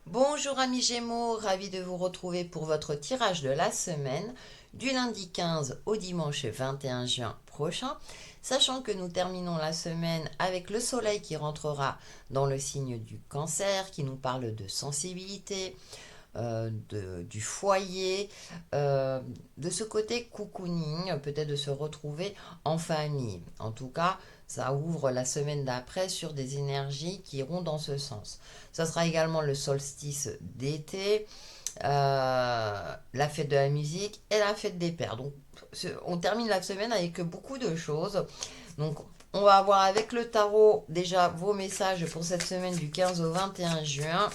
Bonjour amis Gémeaux, ravi de vous retrouver pour votre tirage de la semaine du lundi 15 au dimanche 21 juin prochain, sachant que nous terminons la semaine avec le soleil qui rentrera dans le signe du cancer, qui nous parle de sensibilité, du foyer, euh, de ce côté cocooning, peut-être de se retrouver en famille. En tout cas, ça ouvre la semaine d'après sur des énergies qui iront dans ce sens. Ça sera également le solstice d'été, la fête de la musique et la fête des pères. Donc, on termine la semaine avec beaucoup de choses. Donc, on va avoir avec le tarot déjà vos messages pour cette semaine du 15 au 21 juin.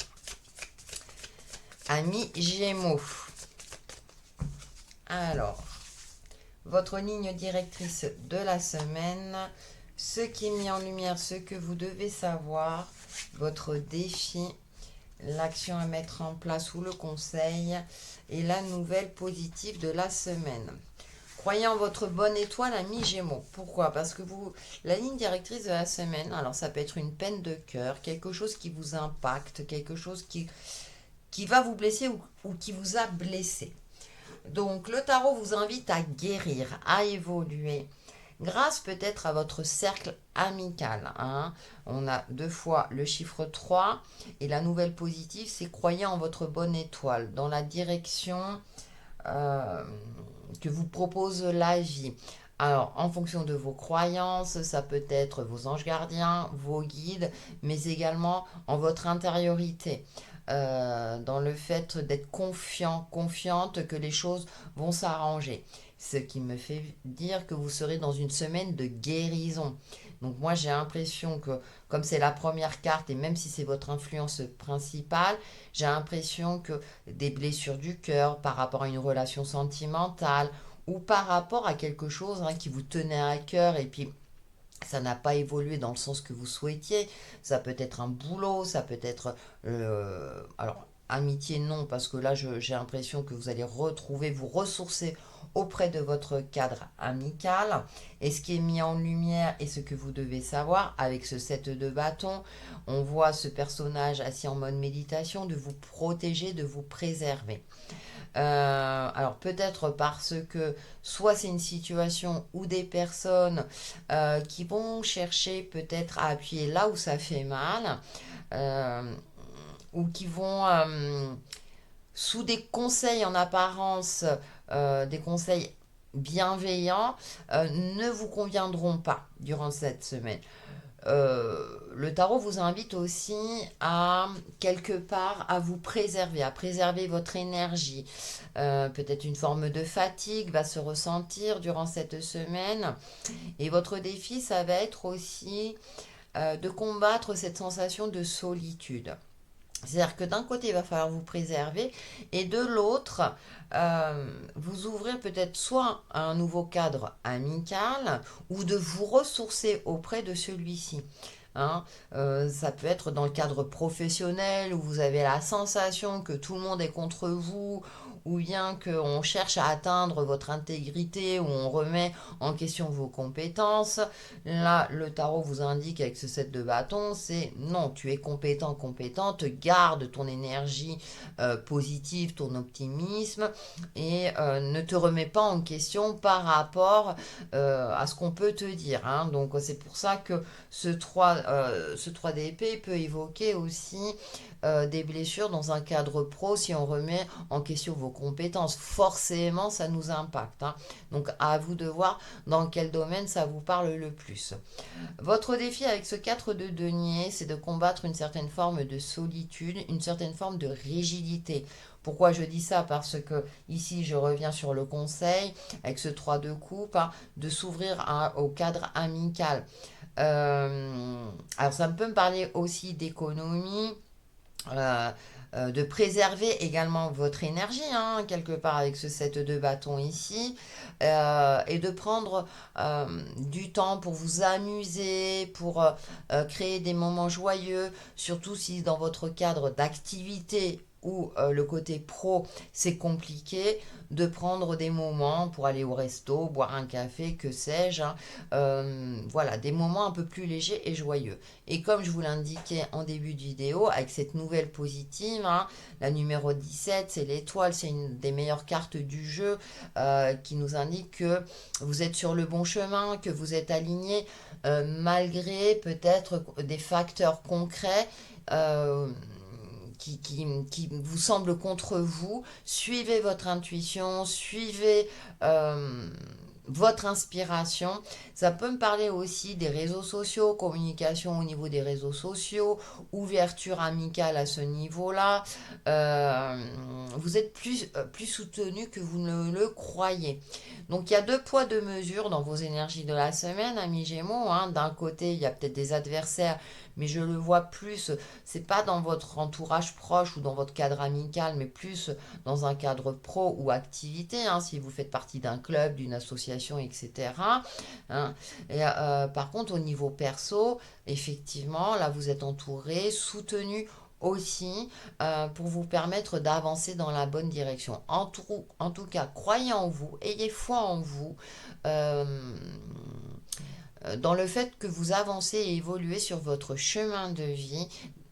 Amis Gémeaux. Alors, votre ligne directrice de la semaine, ce qui est mis en lumière, ce que vous devez savoir, votre défi, l'action à mettre en place ou le conseil et la nouvelle positive de la semaine. Croyez en votre bonne étoile, ami Gémeaux. Pourquoi? Parce que la ligne directrice de la semaine, alors ça peut être une peine de cœur, quelque chose qui vous impacte, quelque chose qui va vous blesser ou qui vous a blessé. Donc le tarot vous invite à guérir, à évoluer, grâce peut-être à votre cercle amical. On a deux fois le chiffre 3 et la nouvelle positive, c'est croyez en votre bonne étoile, dans la direction euh, que vous propose la vie. Alors, en fonction de vos croyances, ça peut être vos anges gardiens, vos guides, mais également en votre intériorité. Dans le fait d'être confiant, confiante que les choses vont s'arranger. Ce qui me fait dire que vous serez dans une semaine de guérison. Donc moi j'ai l'impression que comme c'est la première carte et même si c'est votre influence principale, j'ai l'impression que des blessures du cœur par rapport à une relation sentimentale ou par rapport à quelque chose qui vous tenait à cœur et puis ça n'a pas évolué dans le sens que vous souhaitiez. Ça peut être un boulot, ça peut être... alors, amitié, non, parce que là, j'ai l'impression que vous allez retrouver, vous ressourcer auprès de votre cadre amical. Et ce qui est mis en lumière et ce que vous devez savoir, avec ce set de bâtons, on voit ce personnage assis en mode méditation, de vous protéger, de vous préserver. Alors peut-être parce que soit c'est une situation où des personnes qui vont chercher peut-être à appuyer là où ça fait mal, euh, ou qui vont, sous des conseils en apparence, des conseils bienveillants, ne vous conviendront pas durant cette semaine. Le tarot vous invite aussi à quelque part à vous préserver, à préserver votre énergie. Peut-être une forme de fatigue va se ressentir durant cette semaine. Et votre défi, ça va être aussi de combattre cette sensation de solitude. C'est-à-dire que d'un côté, il va falloir vous préserver et de l'autre, vous ouvrir peut-être soit à un nouveau cadre amical ou de vous ressourcer auprès de celui-ci. Ça peut être dans le cadre professionnel où vous avez la sensation que tout le monde est contre vous ou bien qu'on cherche à atteindre votre intégrité ou on remet en question vos compétences. Là, le tarot vous indique avec ce set de bâtons, c'est non, tu es compétent, compétente, garde ton énergie positive, ton optimisme et ne te remets pas en question par rapport à ce qu'on peut te dire. Donc c'est pour ça que ce 3 d'épée peut évoquer aussi des blessures dans un cadre pro si on remet en question vos compétences. Forcément, ça nous impacte. Donc à vous de voir dans quel domaine ça vous parle le plus. Votre défi avec ce 4 de denier, c'est de combattre une certaine forme de solitude, une certaine forme de rigidité. Pourquoi je dis ça? Parce que ici, je reviens sur le conseil, avec ce 3 de coupe, de s'ouvrir au cadre amical. Alors, ça peut me parler aussi d'économie, euh, de préserver également votre énergie, quelque part avec ce set de bâtons ici, et de prendre du temps pour vous amuser, pour créer des moments joyeux, surtout si dans votre cadre d'activité où le côté pro, c'est compliqué, de prendre des moments pour aller au resto, boire un café, que sais-je, hein. Voilà, des moments un peu plus légers et joyeux. Et comme je vous l'indiquais en début de vidéo, avec cette nouvelle positive, hein, la numéro 17, c'est l'étoile, c'est une des meilleures cartes du jeu qui nous indique que vous êtes sur le bon chemin, que vous êtes aligné, malgré peut-être des facteurs concrets. euh, qui vous semblent contre vous. Suivez votre intuition, suivez votre inspiration. Ça peut me parler aussi des réseaux sociaux, communication au niveau des réseaux sociaux, ouverture amicale à ce niveau-là. Vous êtes plus soutenu que vous ne le croyez. Donc il y a deux poids, deux mesures dans vos énergies de la semaine, amis Gémeaux, hein. D'un côté, il y a peut-être des adversaires, mais je le vois plus, c'est pas dans votre entourage proche ou dans votre cadre amical, mais plus dans un cadre pro ou activité, hein, si vous faites partie d'un club, d'une association, etc. Hein. Et, par contre, au niveau perso, effectivement, là, vous êtes entouré, soutenu aussi pour vous permettre d'avancer dans la bonne direction. En tout cas, croyez en vous, ayez foi en vous. euh, dans le fait que vous avancez et évoluez sur votre chemin de vie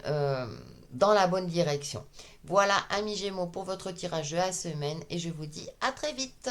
euh, dans la bonne direction. Voilà, amis Gémeaux, pour votre tirage de la semaine et je vous dis à très vite.